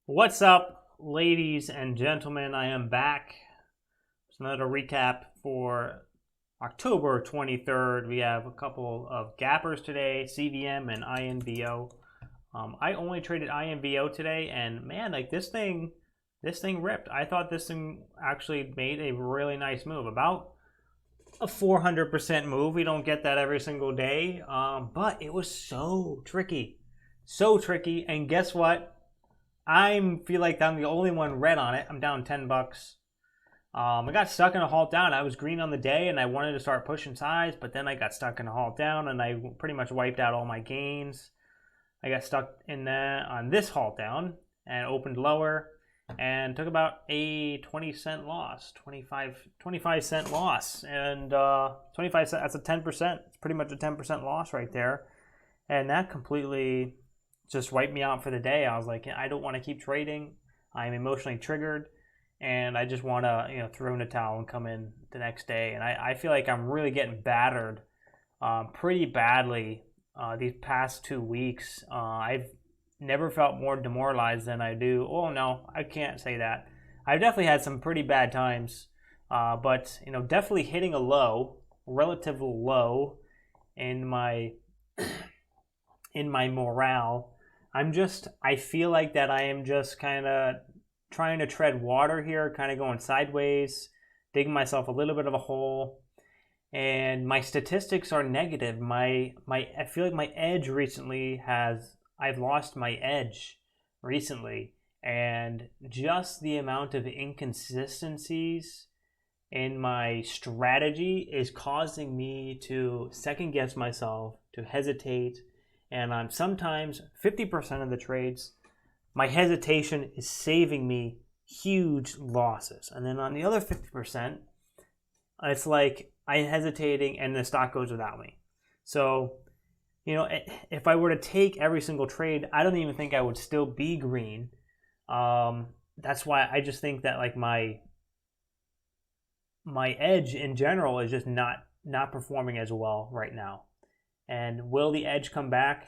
What's up, ladies and gentlemen? I am back. It's another recap for October 23rd. We have a couple of gappers today, CVM and INVO. I only traded INVO today, and man, like this thing ripped. I thought this thing actually made a really nice move, about a 400% move. We don't get that every single day, but it was so tricky, And guess what? I feel like I'm the only one red on it. I'm down $10. I got stuck in a halt down. I was green on the day and I wanted to start pushing sides, but then I got stuck in a halt down and I pretty much wiped out all my gains. I got stuck in that on this halt down and opened lower and took about a 20-cent loss, 25-cent loss. And 25 cents, that's a 10%. It's pretty much a 10% loss right there. And that completely just wiped me out for the day. I was like, I don't want to keep trading. I'm emotionally triggered, and I just want to, throw in the towel and come in the next day. And I feel like I'm really getting battered, pretty badly these past 2 weeks. I've never felt more demoralized than I do. Oh no, I can't say that. I've definitely had some pretty bad times, but definitely hitting a low, relative low, in my morale. I feel like that I am just kind of trying to tread water here, kind of going sideways, digging myself a little bit of a hole, and my statistics are negative. I feel like my edge recently I've lost my edge recently, and just the amount of inconsistencies in my strategy is causing me to second guess myself, to hesitate. And on sometimes 50% of the trades, my hesitation is saving me huge losses. And then on the other 50%, it's like I'm hesitating and the stock goes without me. So, if I were to take every single trade, I don't even think I would still be green. That's why I just think that like my edge in general is just not performing as well right now. And will the edge come back?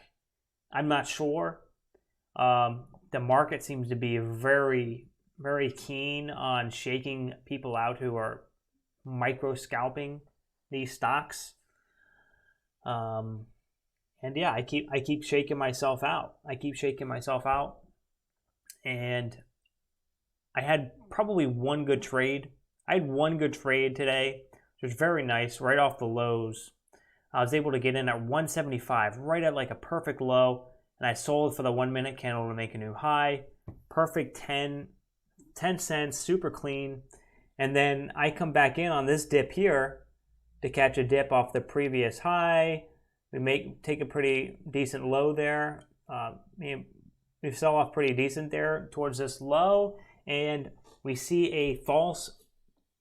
I'm not sure. The market seems to be very, very keen on shaking people out who are micro scalping these stocks. And yeah, I keep shaking myself out. And I had probably one good trade. I had one good trade today, which was very nice, right off the lows. I was able to get in at 175, right at like a perfect low, and I sold for the 1 minute candle to make a new high. Perfect 10 cents, super clean. And then I come back in on this dip here to catch a dip off the previous high. We take a pretty decent low there. We sell off pretty decent there towards this low, and we see a false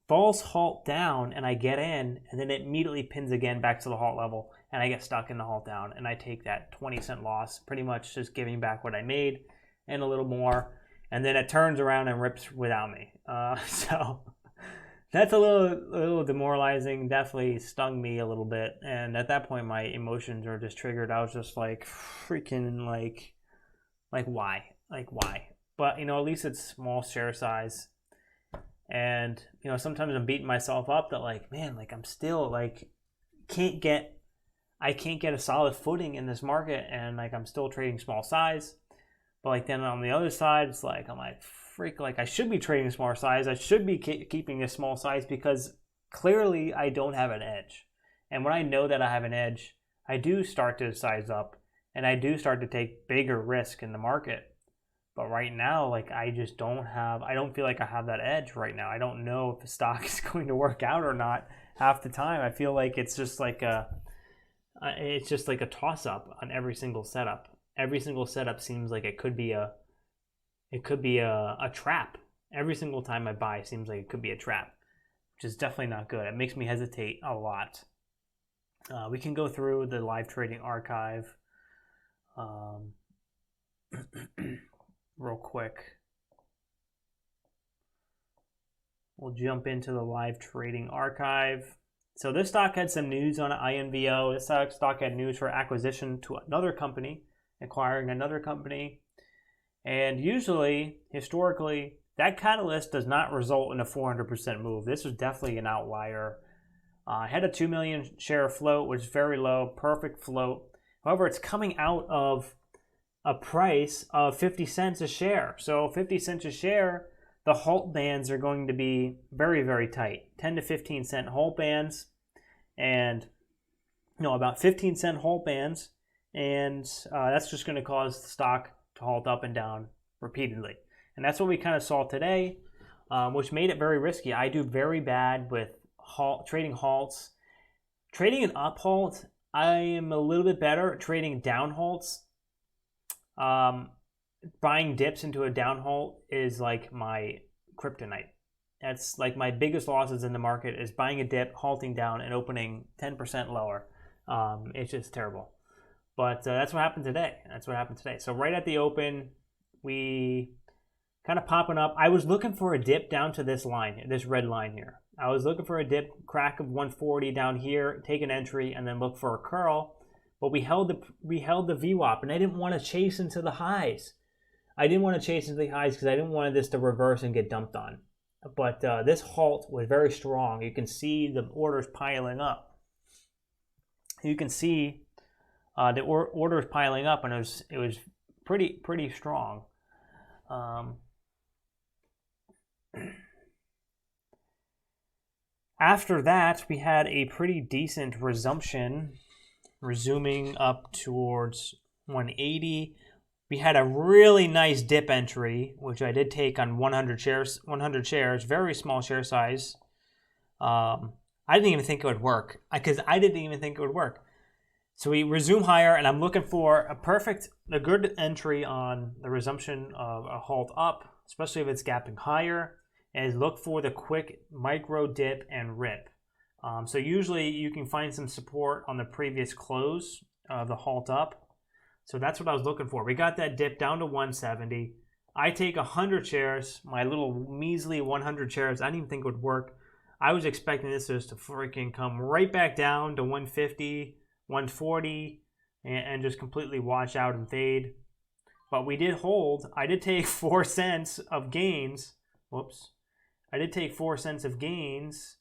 halt down, and I get in, and then it immediately pins again back to the halt level, and I get stuck in the halt down, and I take that 20-cent loss, pretty much just giving back what I made and a little more, and then it turns around and rips without me. So that's a little demoralizing. Definitely stung me a little bit, and at that point my emotions were just triggered. I was just like freaking like why? But at least it's small share size. And sometimes I'm beating myself up that like, man, like I'm still like I can't get a solid footing in this market, and like I'm still trading small size. But like then on the other side, it's like I'm like freak, like I should be trading small size. I should be keeping a small size because clearly I don't have an edge. And when I know that I have an edge, I do start to size up, and I do start to take bigger risk in the market. But right now, like I don't feel like I have that edge right now. I don't know if the stock is going to work out or not half the time. I feel like it's just like a toss up on every single setup. Every single setup seems like it could be a trap. Every single time I buy seems like it could be a trap, which is definitely not good. It makes me hesitate a lot. We can go through the live trading archive. Real quick. We'll jump into the live trading archive. So this stock had some news on INVO. This stock had news for acquisition to another company, acquiring another company. And usually, historically, that catalyst does not result in a 400% move. This was definitely an outlier. I had a 2 million share float, which is very low, perfect float. However, it's coming out of a price of 50 cents a share. So 50 cents a share, the halt bands are going to be very, very tight. 10 to 15 cent halt bands, and about 15 cent halt bands, and that's just going to cause the stock to halt up and down repeatedly. And that's what we kind of saw today, which made it very risky. I do very bad with trading halts. Trading an up halt, I am a little bit better. Trading down halts, buying dips into a down halt is like my kryptonite. That's like my biggest losses in the market is buying a dip, halting down, and opening 10% lower. It's just terrible. But that's what happened today. So right at the open, we kind of popping up. I was looking for a dip down to this line, this red line here. I was looking for a dip, crack of 140 down here, take an entry, and then look for a curl. But we held the VWAP, and I didn't want to chase into the highs. I didn't want to chase into the highs because I didn't want this to reverse and get dumped on. But this halt was very strong. You can see the orders piling up. You can see the orders piling up, and it was pretty strong. After that, we had a pretty decent resumption, resuming up towards 180. We had a really nice dip entry, which I did take on 100 shares. 100 shares, very small share size. I didn't even think it would work because I didn't even think it would work. So we resume higher, and I'm looking for a good entry on the resumption of a halt up, especially if it's gapping higher, is look for the quick micro dip and rip. So usually you can find some support on the previous close of the halt up. So that's what I was looking for. We got that dip down to 170. I take 100 shares, my little measly 100 shares. I didn't even think it would work. I was expecting this just to freaking come right back down to 150, 140, and just completely wash out and fade. But we did hold. I did take 4 cents of gains. Whoops. I did take 4 cents of gains,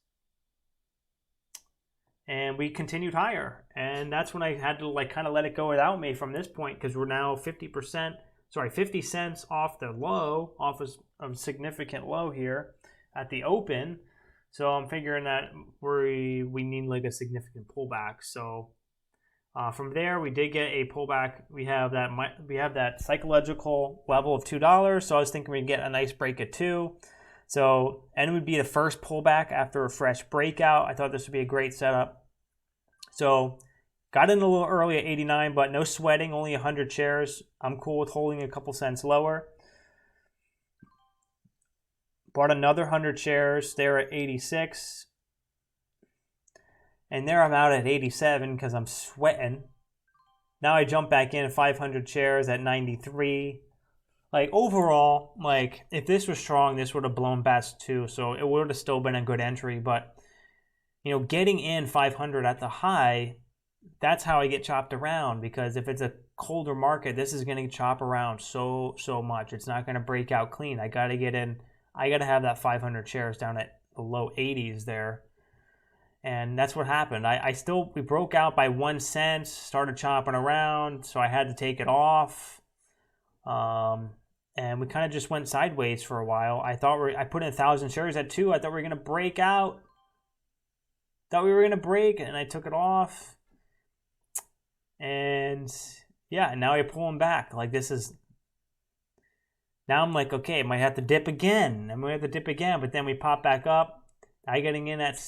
and we continued higher. And that's when I had to kind of let it go without me from this point, because we're now 50 cents off the low, off a significant low here at the open. So I'm figuring that we need like a significant pullback. So from there, we did get a pullback. We have that psychological level of $2. So I was thinking we'd get a nice break at 2. So, and it would be the first pullback after a fresh breakout. I thought this would be a great setup. So, got in a little early at 89, but no sweating, only 100 shares. I'm cool with holding a couple cents lower. Bought another 100 shares there at 86. And there I'm out at 87 because I'm sweating. Now I jump back in 500 shares at 93. Like overall, like if this was strong, this would have blown past 2, so it would have still been a good entry. But getting in 500 at the high, that's how I get chopped around, because if it's a colder market, this is going to chop around so much. It's not going to break out clean. I got to get in. I got to have that 500 shares down at the low 80s there, and that's what happened. We broke out by 1 cent, started chopping around, so I had to take it off. And we kind of just went sideways for a while. I put in 1,000 shares at 2. I thought we were going to break out. And I took it off. And yeah, now I pull them back. Like now I'm like, okay, I might have to dip again. But then we pop back up. I getting in at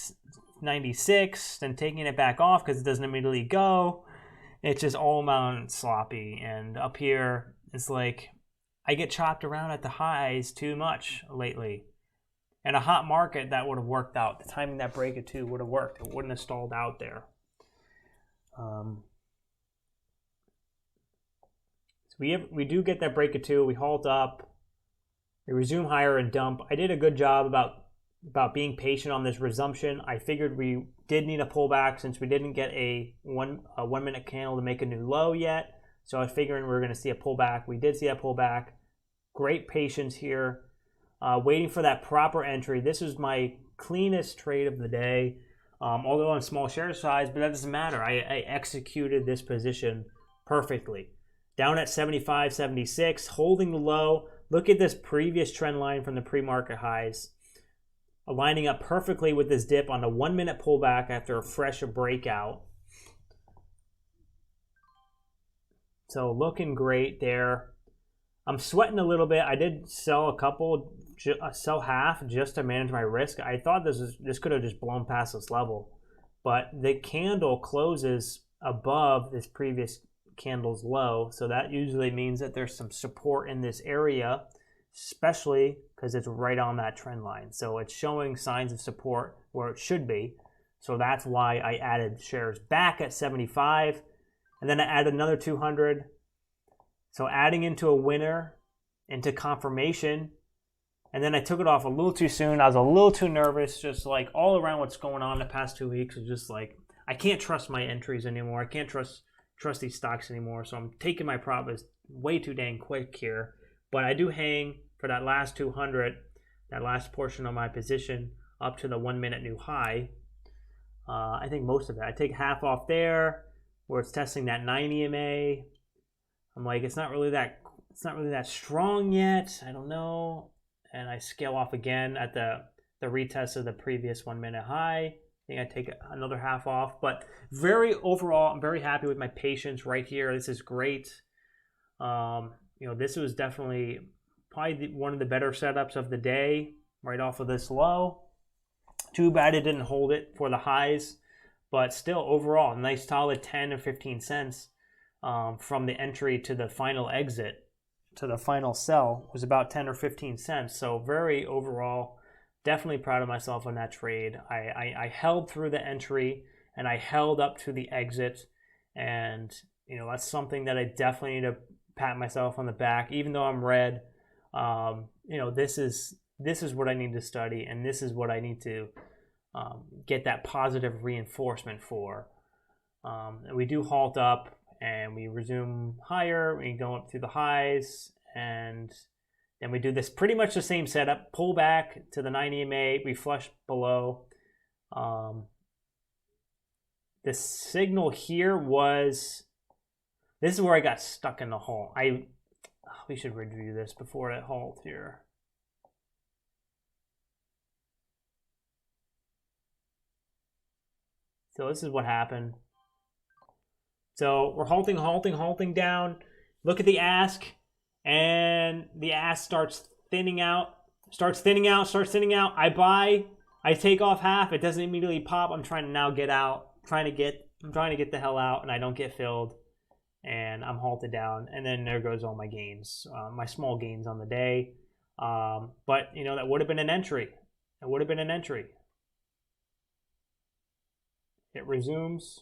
96, then taking it back off because it doesn't immediately go. It's just all around sloppy. And up here, it's like I get chopped around at the highs too much lately. In a hot market, that would have worked out. The timing that break at 2 would have worked. It wouldn't have stalled out there. So we do get that break at 2. We halt up. We resume higher and dump. I did a good job about being patient on this resumption. I figured we did need a pullback since we didn't get a 1 minute candle to make a new low yet. So I was figuring we were going to see a pullback. We did see a pullback. great patience here, waiting for that proper entry. This is my cleanest trade of the day, although on small share size, but that doesn't matter. I executed this position perfectly. Down at 75, 76, holding the low. Look at this previous trend line from the pre-market highs, aligning up perfectly with this dip on the 1 minute pullback after a fresh breakout. So looking great there. I'm sweating a little bit. I did sell a couple, sell half just to manage my risk. I thought this could have just blown past this level, but the candle closes above this previous candle's low, so that usually means that there's some support in this area, especially because it's right on that trend line. So it's showing signs of support where it should be. So that's why I added shares back at 75, and then I added another 200. So adding into a winner, into confirmation, and then I took it off a little too soon. I was a little too nervous, just like all around what's going on the past 2 weeks. It's just like, I can't trust my entries anymore. I can't trust these stocks anymore. So I'm taking my profits way too dang quick here. But I do hang for that last 200, that last portion of my position up to the 1 minute new high. I think most of it. I take half off there where it's testing that 9 EMA. I'm like, it's not really that strong yet. I don't know. And I scale off again at the retest of the previous 1 minute high. I think I take another half off. But overall, I'm very happy with my patience right here. This is great. This was definitely probably one of the better setups of the day right off of this low. Too bad it didn't hold it for the highs, but still overall, nice solid 10 or 15 cents from the entry to the final exit to the final sell was about 10 or 15 cents. So very overall, definitely proud of myself on that trade. I held through the entry and I held up to the exit, and that's something that I definitely need to pat myself on the back. Even though I'm red, this is what I need to study, and this is what I need to get that positive reinforcement for. And we do halt up and we resume higher. We go up through the highs, and then we do this pretty much the same setup. Pull back to the 9 EMA. We flush below. The signal here was, this is where I got stuck in the halt. We should review this before that halt here. So this is what happened. So we're halting down. Look at the ask, and the ask starts thinning out. I buy. I take off half. It doesn't immediately pop. I'm trying to now get out. I'm trying to get the hell out, and I don't get filled, and I'm halted down. And then there goes all my gains, my small gains on the day. But that would have been an entry. It resumes.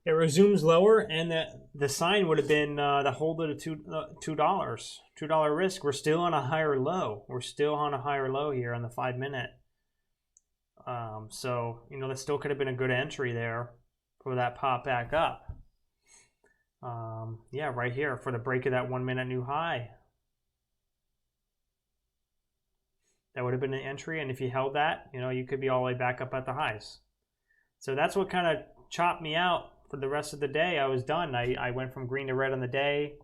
It resumes lower, and the sign would have been the hold at $2 risk. We're still on a higher low. Here on the 5 minute. So that still could have been a good entry there for that pop back up. Yeah, right here for the break of that 1 minute new high. That would have been an entry, and if you held that, you could be all the way back up at the highs. So that's what kind of chopped me out for the rest of the day. I was done. I went from green to red on the day,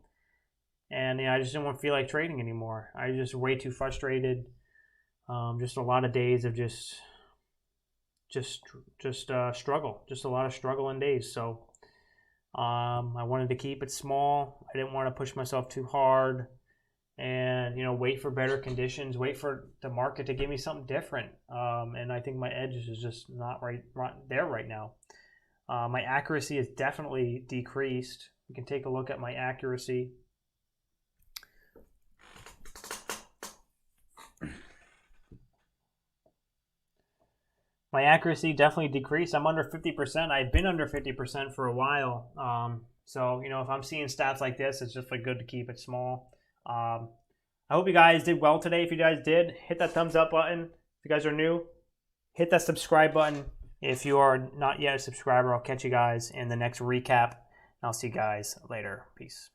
and I just didn't want to feel like trading anymore. I was just way too frustrated. Just a lot of days of just struggle. Just a lot of struggle in days. So I wanted to keep it small. I didn't want to push myself too hard, and wait for better conditions, wait for the market to give me something different. And I think my edge is just not right there right now. My accuracy is definitely decreased. You can take a look at my accuracy. My accuracy definitely decreased. I'm under 50%. I've been under 50% for a while. So, if I'm seeing stats like this, it's just good to keep it small. I hope you guys did well today. If you guys did, hit that thumbs up button. If you guys are new, hit that subscribe button. If you are not yet a subscriber, I'll catch you guys in the next recap I'll see you guys later. Peace.